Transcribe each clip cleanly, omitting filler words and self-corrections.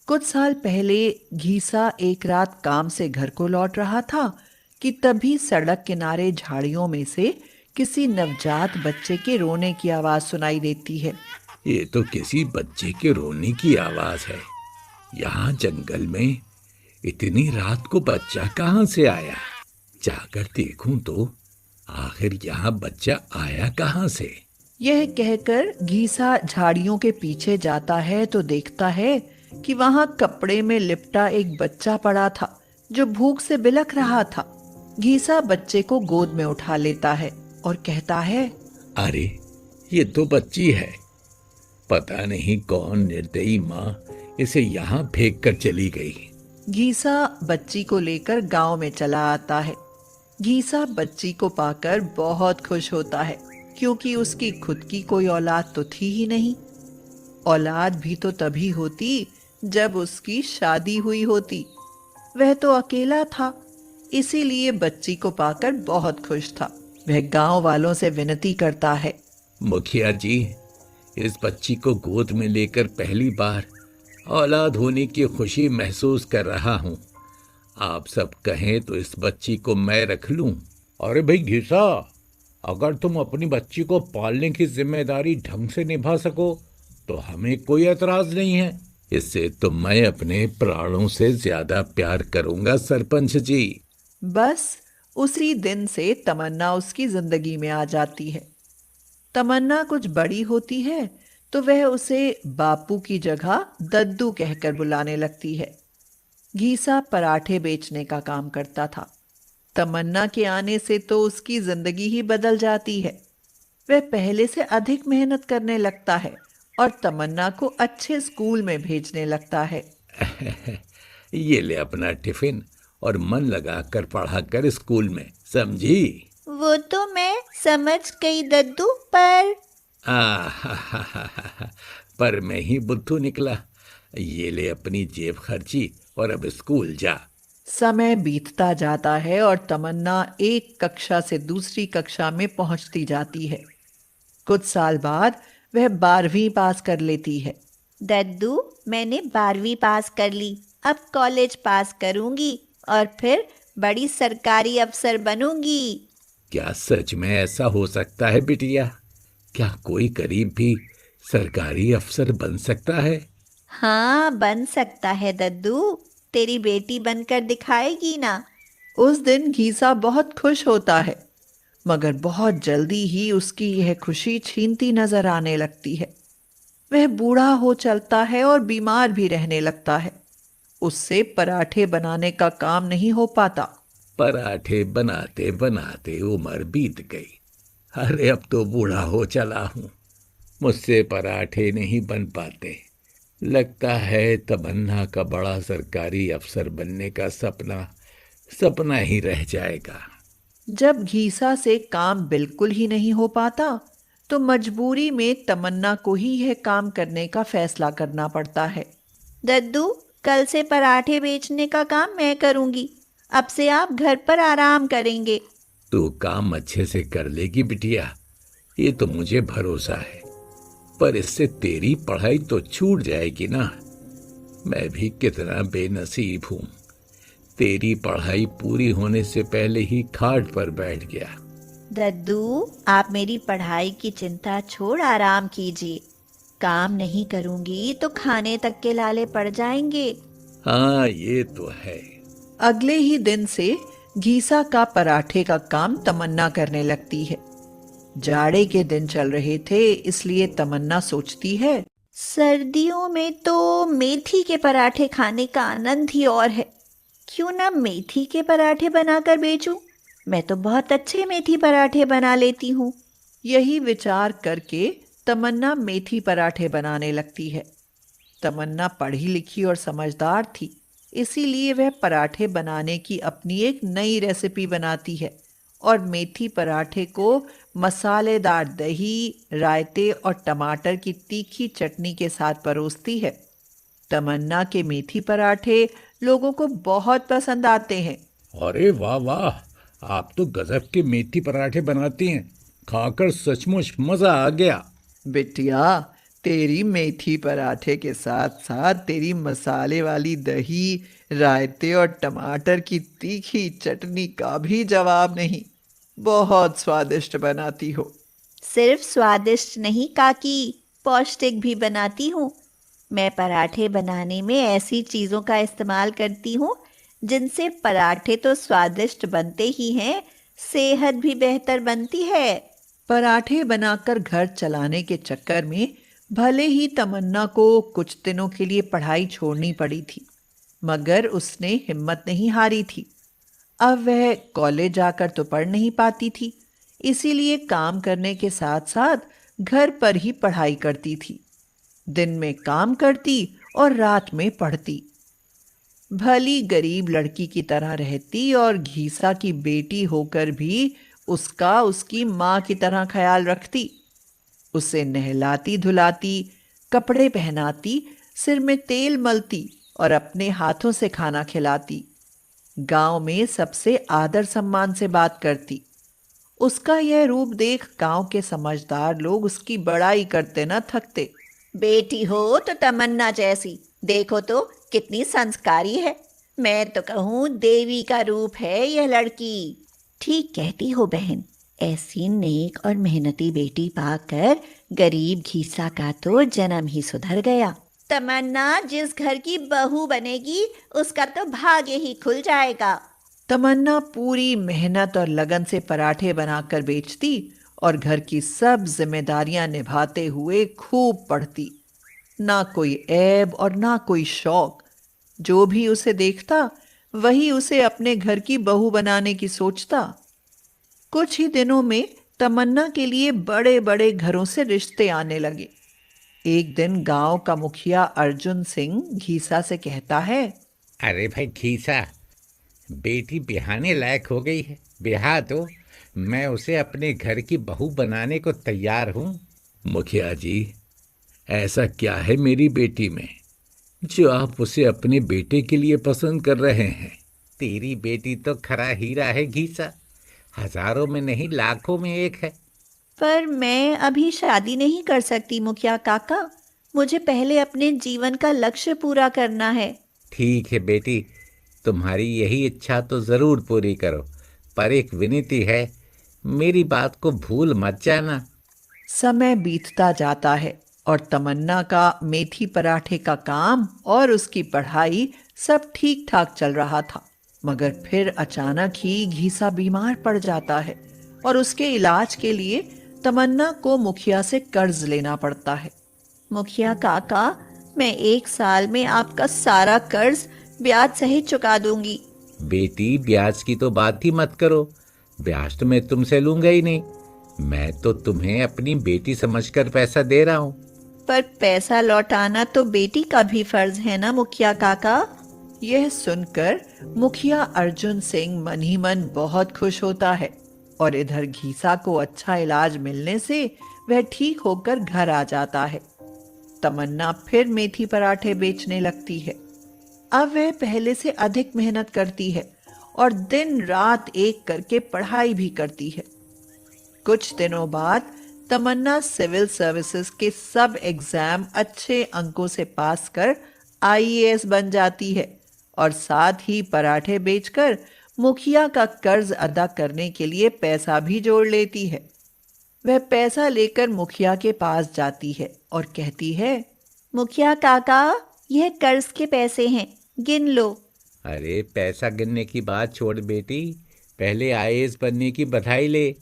कुछ साल पहले घीसा एक रात काम से घर को लौट रहा था कि तभी सड़क किनारे झाड़ियों में से किसी नवजात बच्चे के रोने की आवाज सुनाई देती है। ये तो किसी बच्चे के रोने की आवाज है। यहाँ जंगल में इतनी रात को बच्चा कहाँ से आया? जाकर देखूं तो आखिर यहाँ बच्चा आया कहाँ से। यह कहकर घीसा झाड़ियों के पीछे जाता है तो देखता है कि वहां कपड़े में लिपटा एक बच्चा पड़ा था जो भूख से बिलख रहा था। घीसा बच्चे को गोद में उठा लेता है और कहता है, अरे ये तो बच्ची है। पता नहीं कौन निर्दयी माँ इसे यहाँ फेंक कर चली गई। घीसा बच्ची को लेकर गांव में चला आता है। घीसा बच्ची को पाकर बहुत खुश होता है क्योंकि उसकी खुद की कोई औलाद तो थी ही नहीं। औलाद भी तो तभी होती जब उसकी शादी हुई होती। वह तो अकेला था, इसीलिए बच्ची को पाकर बहुत खुश था। वह गांव वालों से विनती करता है, मुखिया जी, इस बच्ची को गोद में लेकर पहली बार औलाद होने की खुशी महसूस कर रहा हूँ। आप सब कहें तो इस बच्ची को मैं रख लूं। अरे भाई घिसा, अगर तुम अपनी बच्ची को पालने की जिम्मेदारी ढंग से निभा सको तो हमें कोई एतराज नहीं है। इससे तो मैं अपने प्राणों से ज्यादा प्यार करूंगा सरपंच जी। बस उसी दिन से तमन्ना उसकी जिंदगी में आ जाती है। तमन्ना कुछ बड़ी होती है तो वह उसे बापू की जगह दद्दू कहकर बुलाने लगती है। घीसा पराठे बेचने का काम करता था। तमन्ना के आने से तो उसकी जिंदगी ही बदल जाती है। वह पहले से अधिक मेहनत करने लगता है और तमन्ना को अच्छे स्कूल में भेजने लगता है। ये ले अपना टिफिन और मन लगा कर पढ़ा कर स्कूल में, समझी? वो तो मैं समझ गई दद्दू, पर पर मैं ही बुद्धू निकला। ये ले अपनी जेब खर्ची और अब स्कूल जा। समय बीतता जाता है और तमन्ना एक कक्षा से दूसरी कक्षा में पहुंचती जाती है। कुछ साल बाद वह 12वीं पास कर लेती है। दद्दू, मैंने 12वीं पास कर ली। अब कॉलेज पास करूंगी और फिर बड़ी सरकारी अफसर बनूंगी। क्या सच में ऐसा हो सकता है बिटिया? क्या कोई गरीब भी सरकारी अफसर बन सकता है? हाँ, बन सकता है दद्दू। तेरी बेटी बनकर दिखाएगी ना। उस दिन घीसा बहुत खुश होता है, मगर बहुत जल्दी ही उसकी यह खुशी छीनती नजर आने लगती है। वह बूढ़ा हो चलता है और बीमार भी रहने लगता है। उससे पराठे बनाने का काम नहीं हो पाता। पराठे बनाते बनाते उम्र बीत गई। अरे अब तो बूढ़ा हो चला हूँ, मुझसे पराठे नहीं बन पाते। लगता है तमन्ना का बड़ा सरकारी अफसर बनने का सपना सपना ही रह जाएगा। जब घीसा से काम बिल्कुल ही नहीं हो पाता तो मजबूरी में तमन्ना को ही यह काम करने का फैसला करना पड़ता है। दद्दू, कल से पराठे बेचने का काम मैं करूंगी। अब से आप घर पर आराम करेंगे। तू काम अच्छे से कर लेगी बिटिया, ये तो मुझे भरोसा है। पर इससे तेरी पढ़ाई तो छूट जाएगी ना। मैं भी कितना बेनसीब हूँ, तेरी पढ़ाई पूरी होने से पहले ही खाट पर बैठ गया। दद्दू, आप मेरी पढ़ाई की चिंता छोड़ आराम कीजिए। काम नहीं करूंगी तो खाने तक के लाले पड़ जाएंगे। हाँ, ये तो है। अगले ही दिन से घीसा का पराठे का काम तमन्ना करने लगती है। जाड़े के दिन चल रहे थे, इसलिए तमन्ना सोचती है, सर्दियों में तो मेथी के पराठे खाने का आनंद ही और है। क्यों ना मेथी के पराठे बनाकर बेचूं? मैं तो बहुत अच्छे मेथी पराठे बना लेती हूँ। यही विचार करके तमन्ना मेथी पराठे बनाने लगती है। तमन्ना पढ़ी लिखी और समझदार थी, इसीलिए वह पराठे बनाने की अपनी एक नई रेसिपी बनाती है और मेथी पराठे को मसालेदार दही, रायते और टमाटर की तीखी चटनी के साथ परोसती है। तमन्ना के मेथी पराठे लोगों को बहुत पसंद आते हैं। अरे वाह वाह, आप तो गजब के मेथी पराठे बनाती हैं। खाकर सचमुच मजा आ गया। बिटिया, तेरी मेथी पराठे के साथ साथ तेरी मसाले वाली दही, रायते और टमाटर की तीखी चटनी का भी जवाब नहीं। बहुत स्वादिष्ट बनाती हो। सिर्फ स्वादिष्ट नहीं काकी, पौष्टिक भी बनाती हूँ। मैं पराठे बनाने में ऐसी चीज़ों का इस्तेमाल करती हूँ जिनसे पराठे तो स्वादिष्ट बनते ही हैं, सेहत भी बेहतर बनती है। पराठे बनाकर घर चलाने के चक्कर में भले ही तमन्ना को कुछ दिनों के लिए पढ़ाई छोड़नी पड़ी थी, मगर उसने हिम्मत नहीं हारी थी। अब वह कॉलेज जाकर तो पढ़ नहीं पाती थी, इसीलिए काम करने के साथ साथ घर पर ही पढ़ाई करती थी। दिन में काम करती और रात में पढ़ती। भली गरीब लड़की की तरह रहती और घीसा की बेटी होकर भी उसका उसकी माँ की तरह ख्याल रखती। उसे नहलाती धुलाती, कपड़े पहनाती, सिर में तेल मलती और अपने हाथों से खाना खिलाती। गांव में सबसे आदर सम्मान से बात करती। उसका यह रूप देख गांव के समझदार लोग उसकी बड़ाई करते न थकते। बेटी हो तो तमन्ना जैसी, देखो तो कितनी संस्कारी है। मैं तो कहूँ देवी का रूप है यह लड़की। ठीक कहती हो बहन, ऐसी नेक और मेहनती बेटी पाकर गरीब घीसा का तो जन्म ही सुधर गया। तमन्ना जिस घर की बहू बनेगी उसका तो भाग्य ही खुल जाएगा। तमन्ना पूरी मेहनत और लगन से पराठे बनाकर बेचती और घर की सब जिम्मेदारियां निभाते हुए खूब पढ़ती। ना कोई ऐब और ना कोई शौक। जो भी उसे देखता वही उसे अपने घर की बहू बनाने की सोचता। कुछ ही दिनों में तमन्ना के लिए बड़े बड़े घरों से रिश्ते आने लगे। एक दिन गांव का मुखिया अर्जुन सिंह घीसा से कहता है, अरे भाई खीसा, बेटी बिहाने लायक हो गई है, बिहा तो मैं उसे अपने घर की बहू बनाने को तैयार हूँ। मुखिया जी, ऐसा क्या है मेरी बेटी में जो आप उसे अपने बेटे के लिए पसंद कर रहे हैं? तेरी बेटी तो खरा हीरा है घीसा, हजारों में नहीं लाखों में एक है। पर मैं अभी शादी नहीं कर सकती मुखिया काका। मुझे पहले अपने जीवन का लक्ष्य पूरा करना है। ठीक है बेटी, तुम्हारी यही इच्छा तो जरूर पूरी करो, पर एक विनती है, मेरी बात को भूल मत जाना। समय बीतता जाता है और तमन्ना का मेथी पराठे का काम और उसकी पढ़ाई सब ठीक ठाक चल रहा था। मगर फिर अचानक ही घीसा बीमार पड़ जाता है और उसके इलाज के लिए तमन्ना को मुखिया से कर्ज लेना पड़ता है। मुखिया काका, मैं 1 साल में आपका सारा कर्ज ब्याज सहित चुका दूंगी। बेटी, ब्याज की तो बात ही मत करो, ब्याज तो मैं तुमसे लूंगा ही नहीं। मैं तो तुम्हें अपनी बेटी समझकर पैसा दे रहा हूँ। पर पैसा लौटाना तो बेटी का भी फर्ज है ना मुखिया काका। यह सुनकर मुखिया अर्जुन सिंह मन ही मन बहुत खुश होता है और इधर घीसा को अच्छा इलाज मिलने से वह ठीक होकर घर आ जाता है। तमन्ना फिर मेथी पराठे बेचने लगती है। अब वह पहले से अधिक मेहनत करती है और दिन रात एक करके पढ़ाई भी करती है। कुछ दिनों बाद तमन्ना सिविल सर्विसेज के सब एग्जाम अच्छे अंकों से पास कर आईएएस बन जाती है और साथ ही पराठे बेचकर मुखिया का कर्ज अदा करने के लिए पैसा भी जोड़ लेती है। वह पैसा लेकर मुखिया के पास जाती है और कहती है, मुखिया काका, यह कर्ज के पैसे हैं, गिन लो। अरे पैसा गिनने की बात छोड़ बेटी, पहले आईएएस बनने की बधाई ले।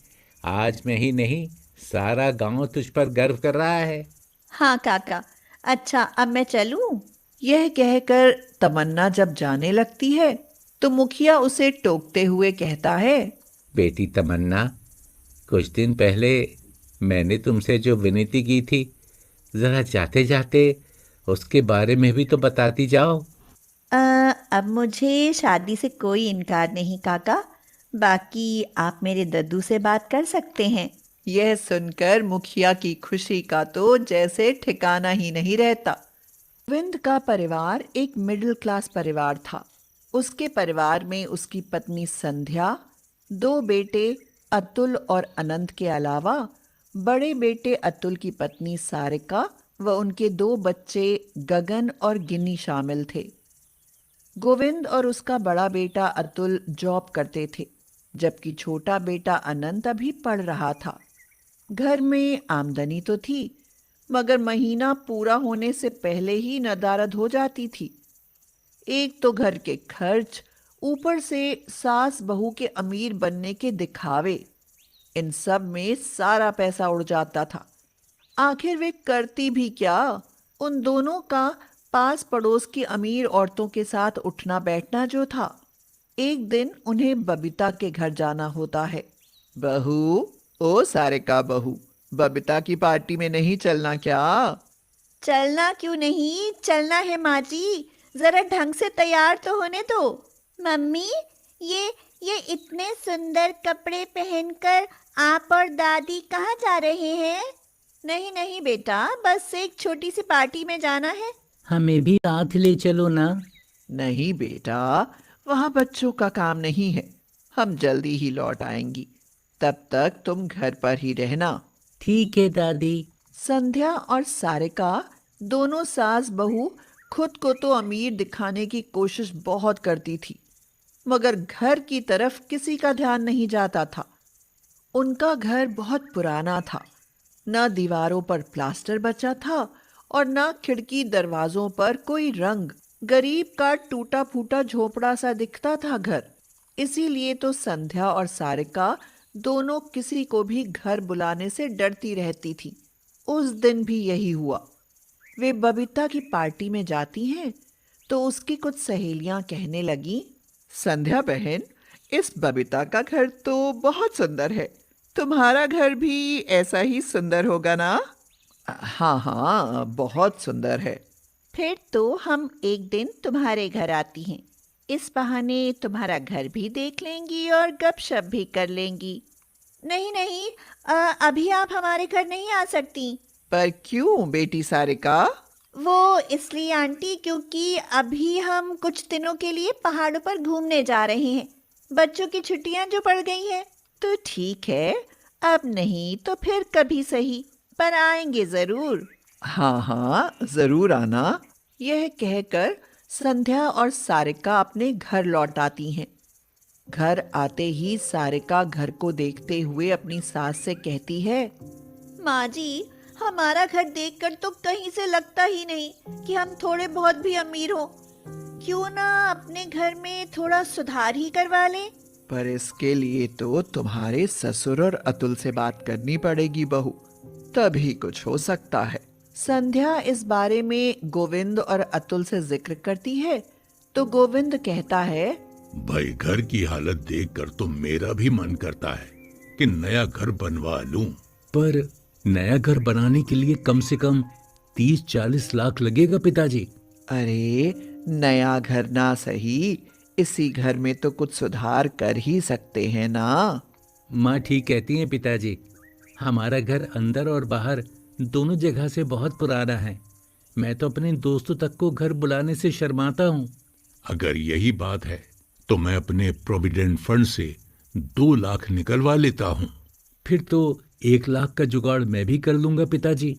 आज मैं ही नहीं, सारा गांव तुझ पर गर्व कर रहा है। हाँ काका, अच्छा अब मैं चलूं? यह कहकर तमन्ना जब जाने लगती है तो मुखिया उसे टोकते हुए कहता है, बेटी तमन्ना, कुछ दिन पहले मैंने तुमसे जो विनती की थी, जरा जाते जाते उसके बारे में भी तो बताती जाओ। अब मुझे शादी से कोई इनकार नहीं काका। बाकी आप मेरे दद्दू से बात कर सकते हैं। यह सुनकर मुखिया की खुशी का तो जैसे ठिकाना ही नहीं रहता। गोविंद का परिवार एक मिडिल क्लास परिवार था। उसके परिवार में उसकी पत्नी संध्या, 2 बेटे अतुल और अनंत के अलावा बड़े बेटे अतुल की पत्नी सारिका व उनके 2 बच्चे गगन और गिन्नी शामिल थे। गोविंद और उसका बड़ा बेटा अतुल जॉब करते थे, जबकि छोटा बेटा अनंत अभी पढ़ रहा था। घर में आमदनी तो थी, मगर महीना पूरा होने से पहले ही नदारद हो जाती थी। एक तो घर के खर्च, ऊपर से सास बहू के अमीर बनने के दिखावे, इन सब में सारा पैसा उड़ जाता था। आखिर वे करती भी क्या? उन दोनों का पास पड़ोस की अमीर औरतों के साथ उठना बैठना जो था। एक दिन उन्हें बबीता के घर जाना होता है। बहू, ओ सारिका बहू, बबीता की पार्टी में नहीं चलना क्या? चलना क्यों नहीं, चलना है माँ जी। जरा ढंग से तैयार तो होने दो। मम्मी, ये इतने सुंदर कपड़े पहनकर आप और दादी कहाँ जा रहे हैं? नहीं नहीं बेटा, बस एक छोटी सी पार्टी में जाना है। हमें भी साथ ले चलो ना। नहीं बेटा, वहां बच्चों का काम नहीं है। हम जल्दी ही लौट आएंगी, तब तक तुम घर पर ही रहना। ठीक है दादी। संध्या और सारिका दोनों सास बहू खुद को तो अमीर दिखाने की कोशिश बहुत करती थी, मगर घर की तरफ किसी का ध्यान नहीं जाता था। उनका घर बहुत पुराना था, न दीवारों पर प्लास्टर बचा था और न खिड़की दरवाजों पर कोई रंग। गरीब का टूटा फूटा झोपड़ा सा दिखता था घर। इसीलिए तो संध्या और सारिका दोनों किसी को भी घर बुलाने से डरती रहती थी। उस दिन भी यही हुआ। वे बबीता की पार्टी में जाती हैं तो उसकी कुछ सहेलियां कहने लगी, संध्या बहन, इस बबीता का घर तो बहुत सुंदर है, तुम्हारा घर भी ऐसा ही सुंदर होगा ना? हाँ हाँ, बहुत सुंदर है। फिर तो हम एक दिन तुम्हारे घर आती हैं। इस बहाने तुम्हारा घर भी देख लेंगी और गपशप भी कर लेंगी। नहीं नहीं, अभी आप हमारे घर नहीं आ सकती। पर क्यों बेटी सारिका? वो इसलिए आंटी, क्योंकि अभी हम कुछ दिनों के लिए पहाड़ों पर घूमने जा रहे हैं। बच्चों की छुट्टियां जो पड़ गई हैं। तो ठीक है, अब नहीं तो फिर कभी सही, पर आएंगे जरूर। हाँ हाँ, जरूर आना। यह कहकर संध्या और सारिका अपने घर लौट आती हैं। घर आते ही सारिका घर को देखते हुए अपनी सास से कहती है, माँ जी, हमारा घर देखकर तो कहीं से लगता ही नहीं कि हम थोड़े बहुत भी अमीर हो। क्यों ना अपने घर में थोड़ा सुधार ही करवा लें? पर इसके लिए तो तुम्हारे ससुर और अतुल से बात करनी पड़ेगी बहू, तभी कुछ हो सकता है। संध्या इस बारे में गोविंद और अतुल से जिक्र करती है तो गोविंद कहता है, भाई, घर की हालत देखकर तो मेरा भी मन करता है कि नया घर बनवा लूं। पर नया घर बनाने के लिए कम से कम 30-40 लाख लगेगा पिताजी। अरे नया घर ना सही, इसी घर में तो कुछ सुधार कर ही सकते हैं ना। माँ ठीक कहती हैं पिताजी। हमारा घर अंदर और बाहर दोनों जगह से बहुत पुराना है। मैं तो अपने दोस्तों तक को घर बुलाने से शर्माता हूँ। अगर यही बात है तो मैं अपने प्रोविडेंट फंड से 2 लाख निकलवा लेता हूँ। फिर तो 1 लाख का जुगाड़ मैं भी कर लूंगा पिताजी।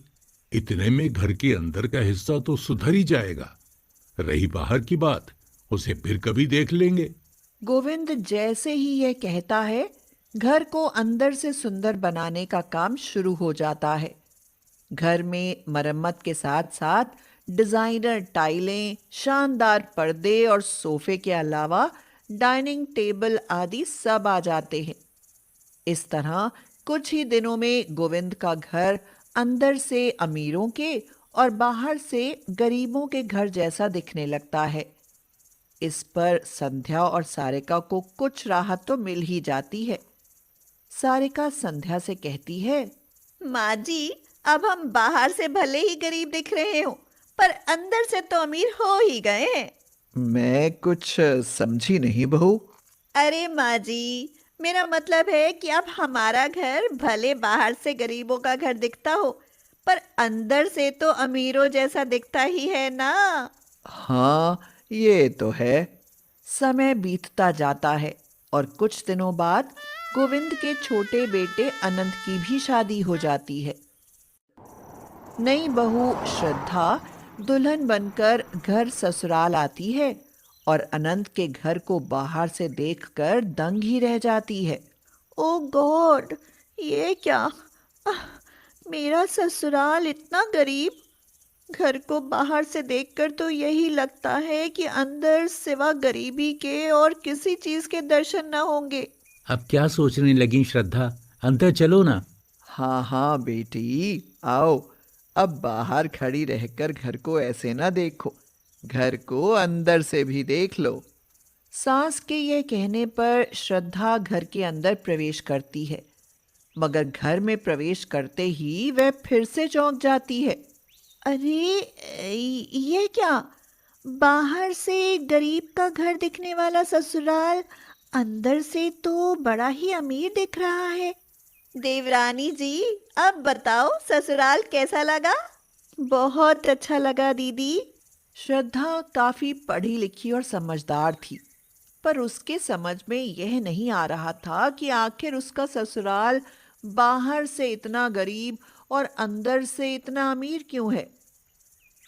इतने में घर के अंदर का हिस्सा तो सुधर ही जाएगा। रही बाहर की बात, उसे फिर कभी देख लेंगे। गोविंद जैसे ही यह कहता है, घर को अंदर से सुंदर बनाने का काम शुरू हो जाता है। घर में मरम्मत के साथ साथ डिजाइनर टाइलें, शानदार पर्दे और सोफे के अलावा डाइनिंग टेबल आदि सब आ जाते हैं। इस तरह कुछ ही दिनों में गोविंद का घर अंदर से अमीरों के और बाहर से गरीबों के घर जैसा दिखने लगता है। इस पर संध्या और सारिका को कुछ राहत तो मिल ही जाती है। सारिका संध्या से कहती है, माँ जी, अब हम बाहर से भले ही गरीब दिख रहे हो, पर अंदर से तो अमीर हो ही गए हैं। मैं कुछ समझी नहीं बहू। अरे माँ जी, मेरा मतलब है कि अब हमारा घर भले बाहर से गरीबों का घर दिखता हो, पर अंदर से तो अमीरों जैसा दिखता ही है ना। हाँ, ये तो है। समय बीतता जाता है और कुछ दिनों बाद गोविंद के छोटे बेटे अनंत की भी शादी हो जाती है। नई बहू श्रद्धा दुल्हन बनकर घर ससुराल आती है और अनंत के घर को बाहर से देखकर दंग ही रह जाती है। ओ गॉड, ये क्या? आह, मेरा ससुराल इतना गरीब। घर को बाहर से देखकर तो यही लगता है कि अंदर सिवा गरीबी के और किसी चीज के दर्शन न होंगे। अब क्या सोचने लगी श्रद्धा? अंदर चलो ना। हाँ हाँ बेटी, आओ। अब बाहर खड़ी रहकर घर को ऐसे ना देखो, घर को अंदर से भी देख लो। सास के यह कहने पर श्रद्धा घर के अंदर प्रवेश करती है, मगर घर में प्रवेश करते ही वह फिर से चौंक जाती है। अरे, ये क्या? बाहर से गरीब का घर दिखने वाला ससुराल अंदर से तो बड़ा ही अमीर दिख रहा है। देवरानी जी, अब बताओ ससुराल कैसा लगा? बहुत अच्छा लगा दीदी। श्रद्धा काफी पढ़ी लिखी और समझदार थी, पर उसके समझ में यह नहीं आ रहा था कि आखिर उसका ससुराल बाहर से इतना गरीब और अंदर से इतना अमीर क्यों है।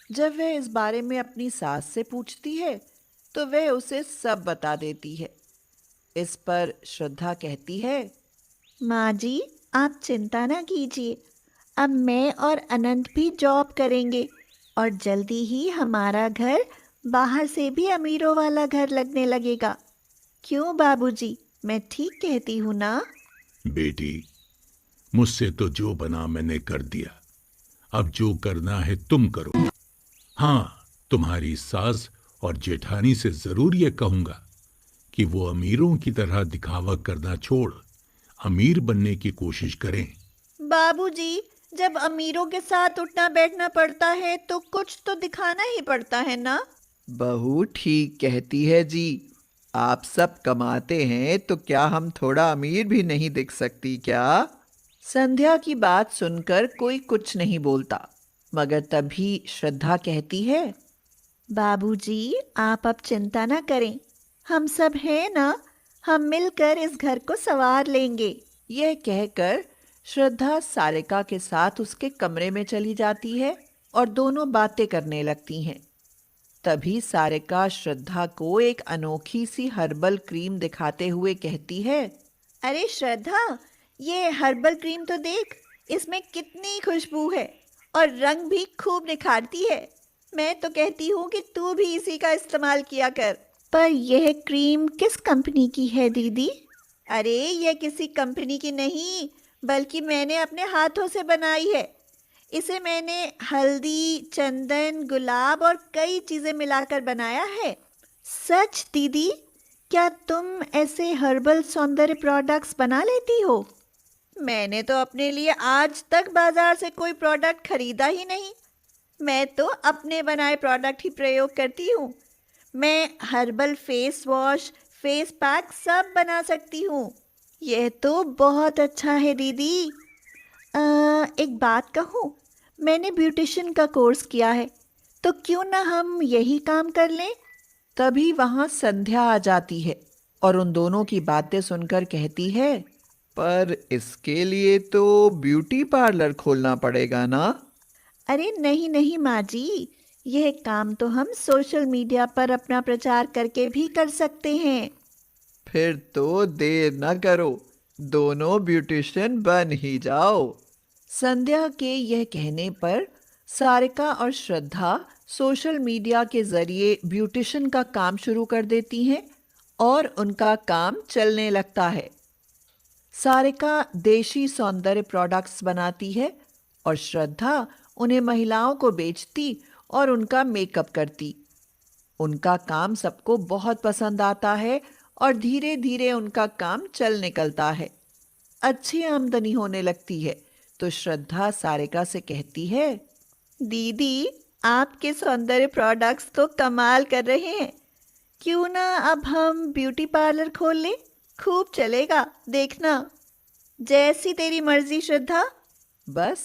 जब वह इस बारे में अपनी सास से पूछती है तो वह उसे सब बता देती है। इस पर श्रद्धा कहती है, माँ जी, आप चिंता ना कीजिए। अब मैं और अनंत भी जॉब करेंगे और जल्दी ही हमारा घर बाहर से भी अमीरों वाला घर लगने लगेगा। क्यों बाबूजी, मैं ठीक कहती हूँ ना? बेटी, मुझसे तो जो बना मैंने कर दिया, अब जो करना है तुम करो। हाँ, तुम्हारी सास और जेठानी से जरूर ये कहूंगा कि वो अमीरों की तरह दिखावा करना छोड़ अमीर बनने की कोशिश करें। बाबूजी, जब अमीरों के साथ उठना बैठना पड़ता है तो कुछ तो दिखाना ही पड़ता है ना? बहू ठीक कहती है जी। आप सब कमाते हैं तो क्या हम थोड़ा अमीर भी नहीं दिख सकती क्या? संध्या की बात सुनकर कोई कुछ नहीं बोलता, मगर तभी श्रद्धा कहती है, बाबूजी, आप अब चिंता ना करें। हम सब हैं ना, हम मिलकर इस घर को संवार लेंगे। यह कहकर श्रद्धा सारिका के साथ उसके कमरे में चली जाती है और दोनों बातें करने लगती हैं। तभी सारिका श्रद्धा को एक अनोखी सी हर्बल क्रीम दिखाते हुए कहती है, अरे श्रद्धा, ये हर्बल क्रीम तो देख, इसमें कितनी खुशबू है और रंग भी खूब निखारती है। मैं तो कहती हूँ कि तू भी इसी का इस्तेमाल किया कर। पर यह क्रीम किस कंपनी की है दीदी? अरे, यह किसी कंपनी की नहीं, बल्कि मैंने अपने हाथों से बनाई है। इसे मैंने हल्दी, चंदन, गुलाब और कई चीज़ें मिलाकर बनाया है। सच दीदी, क्या तुम ऐसे हर्बल सौंदर्य प्रोडक्ट्स बना लेती हो? मैंने तो अपने लिए आज तक बाजार से कोई प्रोडक्ट खरीदा ही नहीं। मैं तो अपने बनाए प्रोडक्ट ही प्रयोग करती हूँ। मैं herbal face wash, face pack सब बना सकती हूँ। यह तो बहुत अच्छा है दीदी। एक बात कहूँ, मैंने ब्यूटिशियन का कोर्स किया है, तो क्यों ना हम यही काम कर लें? तभी वहां संध्या आ जाती है और उन दोनों की बातें सुनकर कहती है, पर इसके लिए तो ब्यूटी पार्लर खोलना पड़ेगा ना? अरे नहीं नहीं माँ जी, यह काम तो हम सोशल मीडिया पर अपना प्रचार करके भी कर सकते हैं। फिर तो देर न करो, दोनों ब्यूटिशियन बन ही जाओ। संध्या के यह कहने पर सारिका और श्रद्धा सोशल मीडिया के जरिए ब्यूटिशियन का काम शुरू कर देती हैं और उनका काम चलने लगता है। सारिका देशी सौंदर्य प्रोडक्ट्स बनाती है और श्रद्धा उन्हें महिलाओं को बेचती और उनका मेकअप करती। उनका काम सबको बहुत पसंद आता है और धीरे धीरे उनका काम चल निकलता है। अच्छी आमदनी होने लगती है तो श्रद्धा सारिका से कहती है, दीदी, आपके सौंदर्य प्रोडक्ट्स तो कमाल कर रहे हैं। क्यों ना अब हम ब्यूटी पार्लर खोल लें? खूब चलेगा, देखना। जैसी तेरी मर्जी श्रद्धा। बस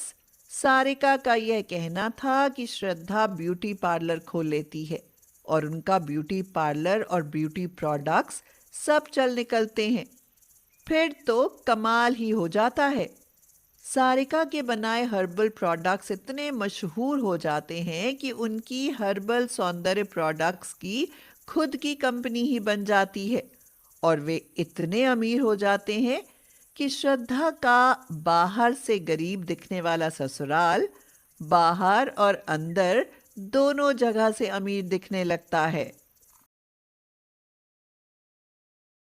सारिका का यह कहना था कि श्रद्धा ब्यूटी पार्लर खोल लेती है और उनका ब्यूटी पार्लर और ब्यूटी प्रोडक्ट्स सब चल निकलते हैं। फिर तो कमाल ही हो जाता है। सारिका के बनाए हर्बल प्रोडक्ट्स इतने मशहूर हो जाते हैं कि उनकी हर्बल सौंदर्य प्रोडक्ट्स की खुद की कंपनी ही बन जाती है और वे इतने अमीर हो जाते हैं कि श्रद्धा का बाहर से गरीब दिखने वाला ससुराल बाहर और अंदर दोनों जगह से अमीर दिखने लगता है।